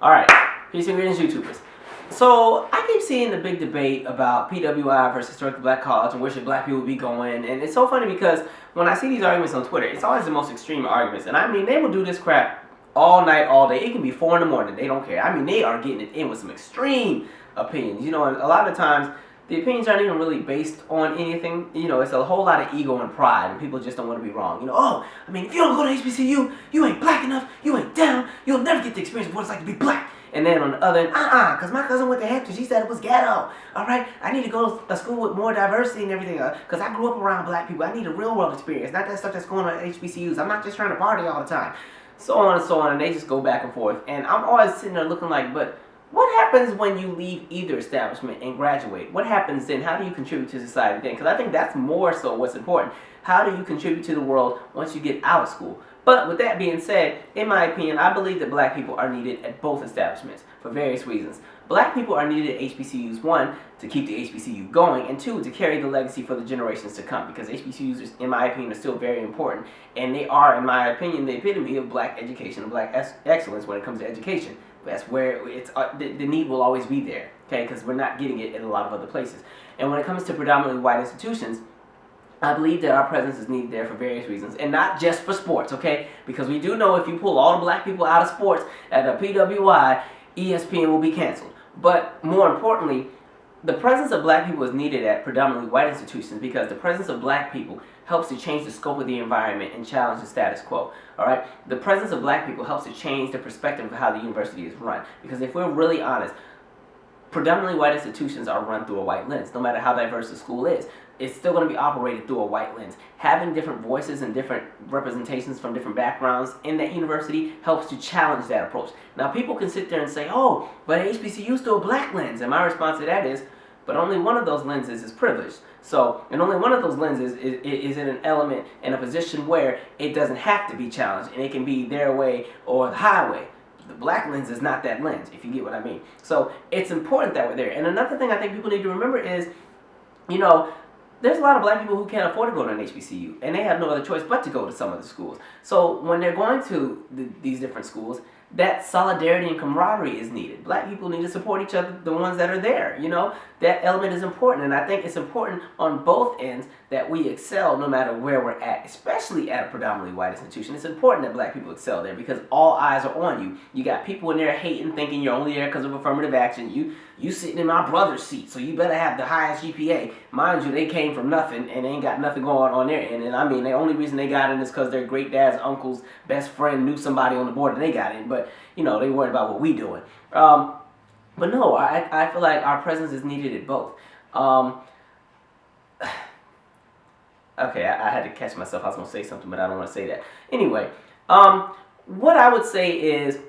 Alright, peace and greetings, YouTubers. So, I keep seeing the big debate about PWI versus historically black college and where should black people be going. And it's so funny because when I see these arguments on Twitter, it's always the most extreme arguments. And I mean, they will do this crap all night, all day. It can be 4 in the morning. They don't care. I mean, they are getting it in with some extreme opinions. You know, and a lot of times, the opinions aren't even really based on anything. You know, it's a whole lot of ego and pride, and people just don't want to be wrong. You know, oh, I mean, if you don't go to HBCU, you ain't black enough, you ain't down, you'll never get the experience of what it's like to be black. And then on the other end, because my cousin went to Hampton, she said it was ghetto. All right, I need to go to a school with more diversity and everything, because I grew up around black people. I need a real world experience, not that stuff that's going on at HBCUs. I'm not just trying to party all the time. So on and so on, and they just go back and forth. And I'm always sitting there looking like, but what happens when you leave either establishment and graduate? What happens then? How do you contribute to society then? Because I think that's more so what's important. How do you contribute to the world once you get out of school? But with that being said, in my opinion, I believe that black people are needed at both establishments for various reasons. Black people are needed at HBCUs, 1, to keep the HBCU going, and 2, to carry the legacy for the generations to come, because HBCUs, in my opinion, are still very important, and they are, in my opinion, the epitome of black education and black excellence when it comes to education. That's where it's the need will always be there, okay, because we're not getting it in a lot of other places. And when it comes to predominantly white institutions, I believe that our presence is needed there for various reasons, and not just for sports, okay? Because we do know if you pull all the black people out of sports at the PWI, ESPN will be canceled. But more importantly, the presence of black people is needed at predominantly white institutions because the presence of black people helps to change the scope of the environment and challenge the status quo. All right? The presence of black people helps to change the perspective of how the university is run. Because if we're really honest, predominantly white institutions are run through a white lens, no matter how diverse the school is. It's still going to be operated through a white lens. Having different voices and different representations from different backgrounds in that university helps to challenge that approach. Now, people can sit there and say, oh, but HBCU is still a black lens. And my response to that is, but only one of those lenses is privileged. So, and only one of those lenses is in an element, in a position where it doesn't have to be challenged, and it can be their way or the highway. The black lens is not that lens, if you get what I mean. So, it's important that we're there. And another thing I think people need to remember is, you know, there's a lot of black people who can't afford to go to an HBCU, and they have no other choice but to go to some of the schools. So when they're going to these different schools, that solidarity and camaraderie is needed. Black people need to support each other, the ones that are there, you know? That element is important, and I think it's important on both ends that we excel no matter where we're at, especially at a predominantly white institution. It's important that black people excel there because all eyes are on you. You got people in there hating, thinking you're only there because of affirmative action. You sitting in my brother's seat, so you better have the highest GPA. Mind you, they came from nothing and they ain't got nothing going on their end. And I mean, the only reason they got in is because their great dad's uncle's best friend knew somebody on the board and they got in. But, you know, they worried about what we doing. But no, I feel like our presence is needed at both. Okay, I had to catch myself. I was going to say something, but I don't want to say that. Anyway, what I would say is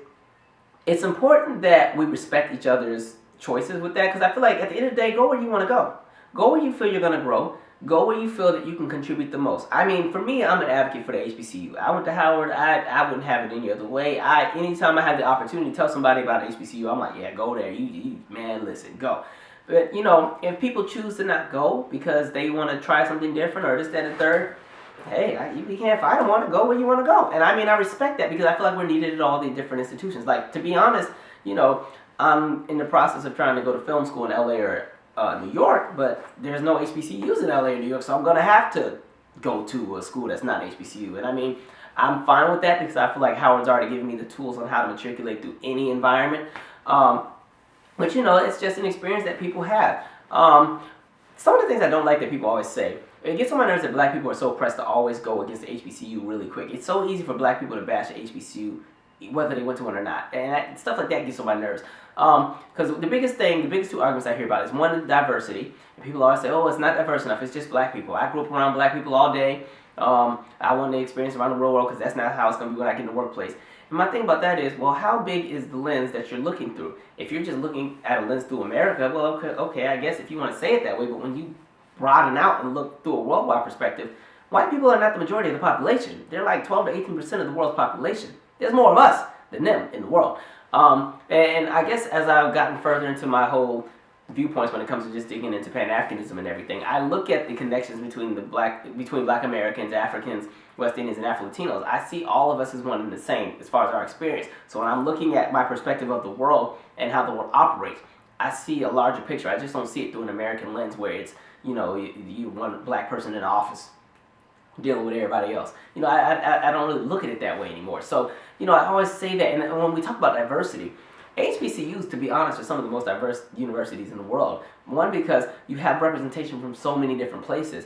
it's important that we respect each other's choices with that, because I feel like at the end of the day, go where you want to go. Go where you feel you're going to grow. Go where you feel that you can contribute the most. I mean, for me, I'm an advocate for the HBCU. I went to Howard. I wouldn't have it any other way. Anytime I have the opportunity to tell somebody about HBCU, I'm like, yeah, go there. You man, listen, go. But, you know, if people choose to not go because they want to try something different or this, that, and third, hey, you can't fight them. Want to go where you want to go. And I mean, I respect that because I feel like we're needed at all the different institutions. Like, to be honest, you know, I'm in the process of trying to go to film school in LA or New York, but there's no HBCUs in LA or New York, so I'm going to have to go to a school that's not HBCU. And I mean, I'm fine with that because I feel like Howard's already given me the tools on how to matriculate through any environment. But, you know, it's just an experience that people have. Some of the things I don't like that people always say, it gets on my nerves that black people are so pressed to always go against the HBCU really quick. It's so easy for black people to bash the HBCU whether they went to one or not. And stuff like that gets on my nerves. Because the biggest two arguments I hear about is one, is diversity. And people always say, oh, it's not diverse enough, it's just black people. I grew up around black people all day. I want to experience around the real world because that's not how it's going to be when I get in the workplace. And my thing about that is, well, how big is the lens that you're looking through? If you're just looking at a lens through America, well, okay, I guess if you want to say it that way, but when you broaden out and look through a worldwide perspective, white people are not the majority of the population. They're like 12 to 18% of the world's population. There's more of us than them in the world. And I guess as I've gotten further into my whole viewpoints when it comes to just digging into Pan-Africanism and everything. I look at the connections between black Americans, Africans, West Indians, and Afro-Latinos. I see all of us as one and the same as far as our experience. So when I'm looking at my perspective of the world and how the world operates, I see a larger picture. I just don't see it through an American lens where it's, you one black person in the office dealing with everybody else. I don't really look at it that way anymore. So, I always say that, and when we talk about diversity, HBCUs, to be honest, are some of the most diverse universities in the world. One, because you have representation from so many different places.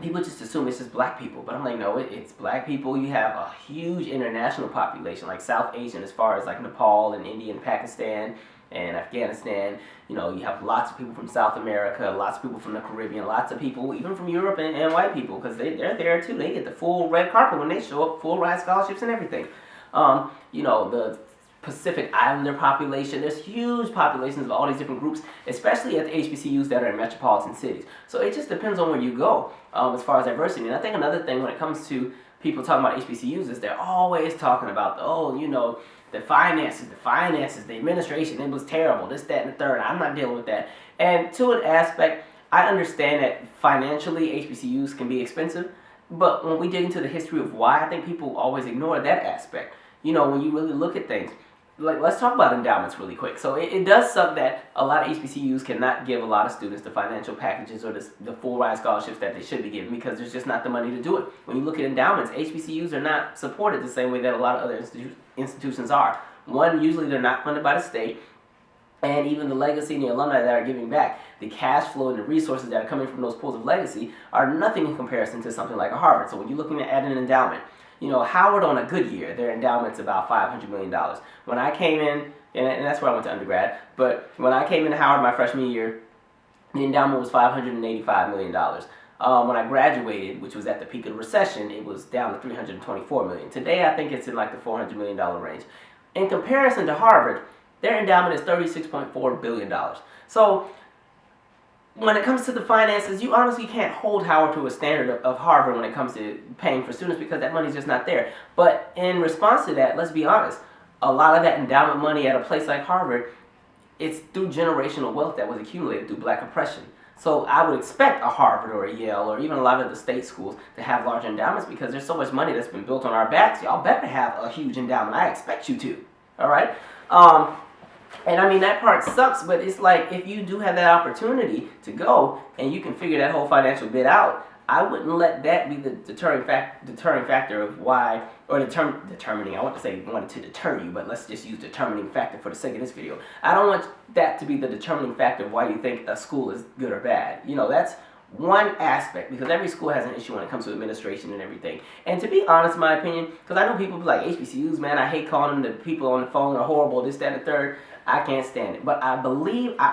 People just assume it's just black people, but I'm like, no, it's black people. You have a huge international population, like South Asian, as far as like Nepal and India and Pakistan and Afghanistan. You have lots of people from South America, lots of people from the Caribbean, lots of people even from Europe and white people, because they're there too. They get the full red carpet when they show up, full ride scholarships and everything. The Pacific Islander population. There's huge populations of all these different groups, especially at the HBCUs that are in metropolitan cities. So it just depends on where you go as far as diversity. And I think another thing when it comes to people talking about HBCUs is they're always talking about, the finances, the administration, it was terrible, this, that, and the third. I'm not dealing with that. And to an aspect, I understand that financially HBCUs can be expensive, but when we dig into the history of why, I think people always ignore that aspect. When you really look at things, like, let's talk about endowments really quick. So it does suck that a lot of HBCUs cannot give a lot of students the financial packages or the full ride scholarships that they should be given, because there's just not the money to do it. When you look at endowments, HBCUs are not supported the same way that a lot of other institutions are. One, usually they're not funded by the state, and even the legacy and the alumni that are giving back, the cash flow and the resources that are coming from those pools of legacy are nothing in comparison to something like a Harvard. So when you're looking at an endowment, Howard on a good year, their endowment's about $500 million. When I came in, and that's where I went to undergrad, but when I came into Howard my freshman year, the endowment was $585 million. When I graduated, which was at the peak of the recession, it was down to $324 million. Today, I think it's in like the $400 million range. In comparison to Harvard, their endowment is $36.4 billion. So when it comes to the finances, you honestly can't hold Howard to a standard of Harvard when it comes to paying for students, because that money's just not there. But in response to that, let's be honest, a lot of that endowment money at a place like Harvard, it's through generational wealth that was accumulated through black oppression. So I would expect a Harvard or a Yale or even a lot of the state schools to have large endowments, because there's so much money that's been built on our backs. Y'all better have a huge endowment. I expect you to. All right? And I mean, that part sucks, but it's like, if you do have that opportunity to go and you can figure that whole financial bit out, I wouldn't let that be the deterring factor of why, or determining, I want to say wanted to deter you, but let's just use determining factor for the sake of this video. I don't want that to be the determining factor of why you think a school is good or bad. That's one aspect, because every school has an issue when it comes to administration and everything. And to be honest, in my opinion, because I know people be like, HBCUs, man, I hate calling them, the people on the phone are horrible, this, that, and the third. I can't stand it. But I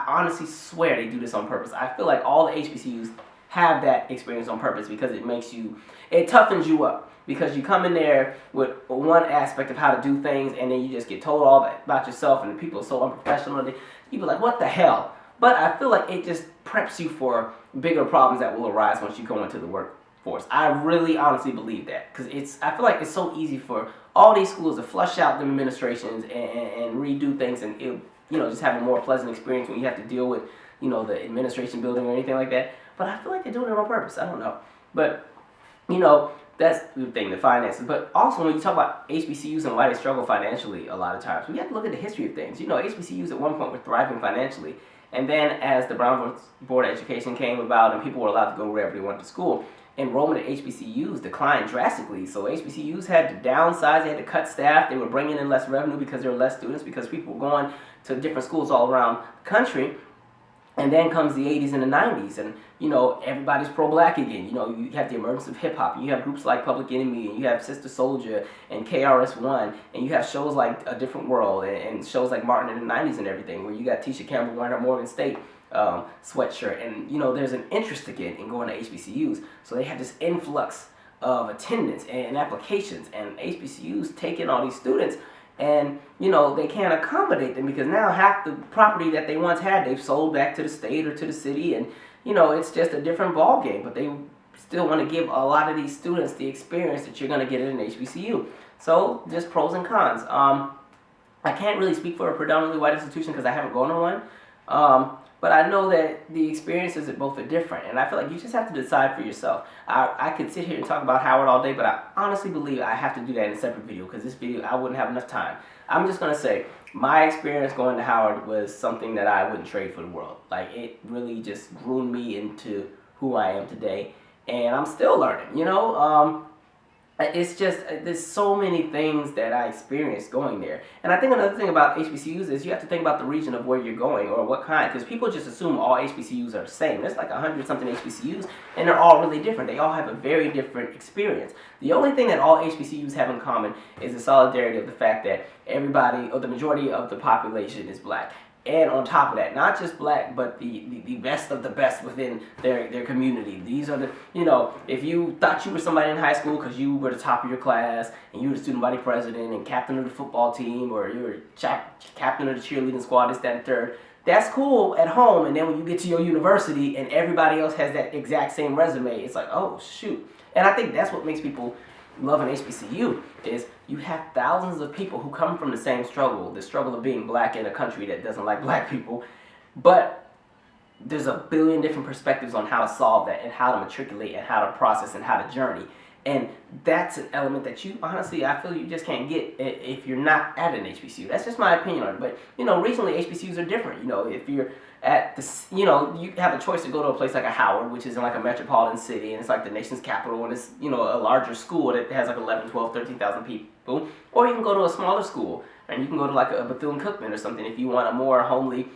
honestly swear they do this on purpose. I feel like all the HBCUs have that experience on purpose, because it toughens you up. Because you come in there with one aspect of how to do things, and then you just get told all that about yourself, and people are so unprofessional. You be like, what the hell? But I feel like it just preps you for bigger problems that will arise once you go into the workforce. I really honestly believe that, because I feel like it's so easy for all these schools to flush out the administrations and redo things, and just have a more pleasant experience when you have to deal with the administration building or anything like that. But I feel like they're doing it on purpose. I don't know, but that's the thing, the finances. But also, when you talk about HBCUs and why they struggle financially, a lot of times we have to look at the history of things. HBCUs at one point were thriving financially. And then as the Brown Board of Education came about and people were allowed to go wherever they went to school, enrollment at HBCUs declined drastically. So HBCUs had to downsize, they had to cut staff, they were bringing in less revenue because there were less students, because people were going to different schools all around the country. And then comes the 80s and the 90s, and everybody's pro-black again. You have the emergence of hip-hop, you have groups like Public Enemy, and you have Sister Soldier and KRS-One, and you have shows like A Different World and shows like Martin in the 90s and everything, where you got Tisha Campbell wearing her Morgan State sweatshirt, and there's an interest again in going to HBCUs. So they have this influx of attendance and applications, and HBCUs take in all these students, and they can't accommodate them, because now half the property that they once had, they've sold back to the state or to the city, and it's just a different ball game. But they still want to give a lot of these students the experience that you're going to get at an HBCU. So just pros and cons. I can't really speak for a predominantly white institution because I haven't gone to one. But I know that the experiences at both are different, and I feel like you just have to decide for yourself. I could sit here and talk about Howard all day, but I honestly believe I have to do that in a separate video, because this video, I wouldn't have enough time. I'm just going to say, my experience going to Howard was something that I wouldn't trade for the world. Like, it really just groomed me into who I am today, and I'm still learning, you know? It's just, there's so many things that I experienced going there. And I think another thing about HBCUs is you have to think about the region of where you're going, or what kind, because people just assume all HBCUs are the same. There's like 100-something HBCUs, and they're all really different. They all have a very different experience. The only thing that all HBCUs have in common is the solidarity of the fact that everybody, or the majority of the population, is black. And on top of that, not just black, but the best of the best within their community. These are the, you know, if you thought you were somebody in high school because you were the top of your class, and you were the student body president and captain of the football team, or you were captain of the cheerleading squad, this, that, and third, that's cool at home. And then when you get to your university and everybody else has that exact same resume, it's like, oh, shoot. And I think that's what makes people love an HBCU, is you have thousands of people who come from the same struggle, the struggle of being black in a country that doesn't like black people, but there's a billion different perspectives on how to solve that, and how to matriculate, and how to process, and how to journey. And that's an element that you, honestly, I feel you just can't get if you're not at an HBCU. That's just my opinion on it. But, you know, regionally, HBCUs are different. You know, if you're at this, you know, you have a choice to go to a place like a Howard, which is in like a metropolitan city, and it's like the nation's capital, and it's, you know, a larger school that has like 11, 12, 13,000 people. Or you can go to a smaller school, and you can go to like a Bethune-Cookman or something if you want a more homely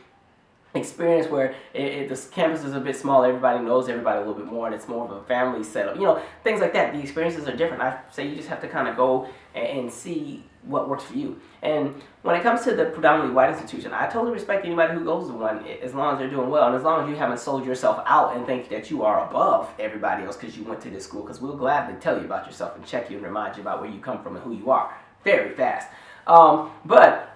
experience, where the campus is a bit smaller, everybody knows everybody a little bit more, and it's more of a family setup. You know, things like that. The experiences are different. I say you just have to kind of go and see what works for you. And when it comes to the predominantly white institution, I totally respect anybody who goes to one, as long as they're doing well, and as long as you haven't sold yourself out and think that you are above everybody else because you went to this school, because we'll gladly tell you about yourself and check you and remind you about where you come from and who you are very fast. But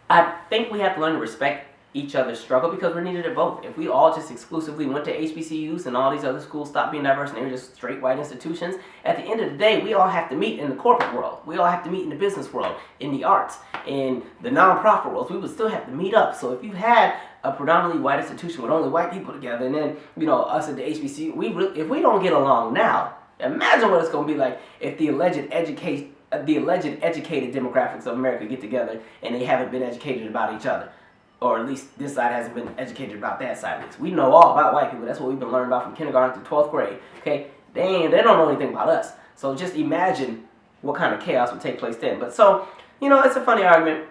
I think we have to learn to respect each other's struggle, because we're needed at both. If we all just exclusively went to HBCUs and all these other schools stopped being diverse and they were just straight white institutions, at the end of the day, we all have to meet in the corporate world. We all have to meet in the business world, in the arts, in the nonprofit world. We would still have to meet up. So if you had a predominantly white institution with only white people together, and then, you know, us at the HBCU, if we don't get along now, imagine what it's going to be like if the alleged educated demographics of America get together and they haven't been educated about each other. Or at least this side hasn't been educated about that side of this. We know all about white people. That's what we've been learning about from kindergarten through 12th grade. Okay, they don't know anything about us. So just imagine what kind of chaos would take place then. But so, you know, it's a funny argument,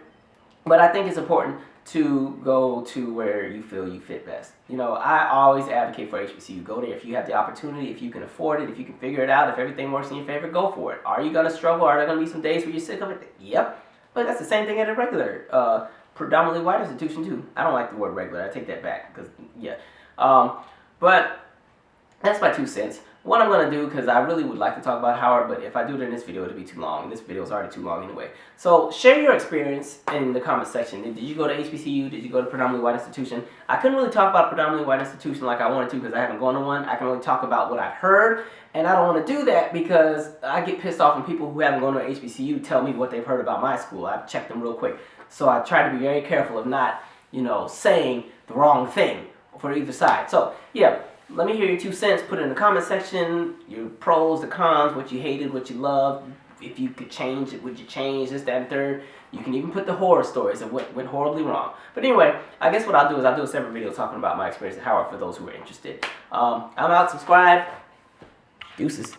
but I think it's important to go to where you feel you fit best. You know, I always advocate for HBCU. Go there if you have the opportunity, if you can afford it, if you can figure it out, if everything works in your favor, go for it. Are you going to struggle? Are there going to be some days where you're sick of it? Yep. But that's the same thing at a regular predominantly white institution too. I don't like the word regular. I take that back, because yeah. But that's my 2 cents. What I'm going to do, because I really would like to talk about Howard, but if I do it in this video, it'll be too long. This video is already too long anyway. So share your experience in the comment section. Did you go to HBCU? Did you go to predominantly white institution? I couldn't really talk about predominantly white institution like I wanted to, because I haven't gone to one. I can only talk about what I've heard, and I don't want to do that because I get pissed off when people who haven't gone to an HBCU tell me what they've heard about my school. I've checked them real quick. So I try to be very careful of not, you know, saying the wrong thing for either side. So yeah, let me hear your 2 cents. Put it in the comment section, your pros, the cons, what you hated, what you loved. If you could change it, would you change this, that, and third? You can even put the horror stories of what went horribly wrong. But anyway, I guess what I'll do is I'll do a separate video talking about my experience at Howard for those who are interested. I'm out. Subscribe. Deuces.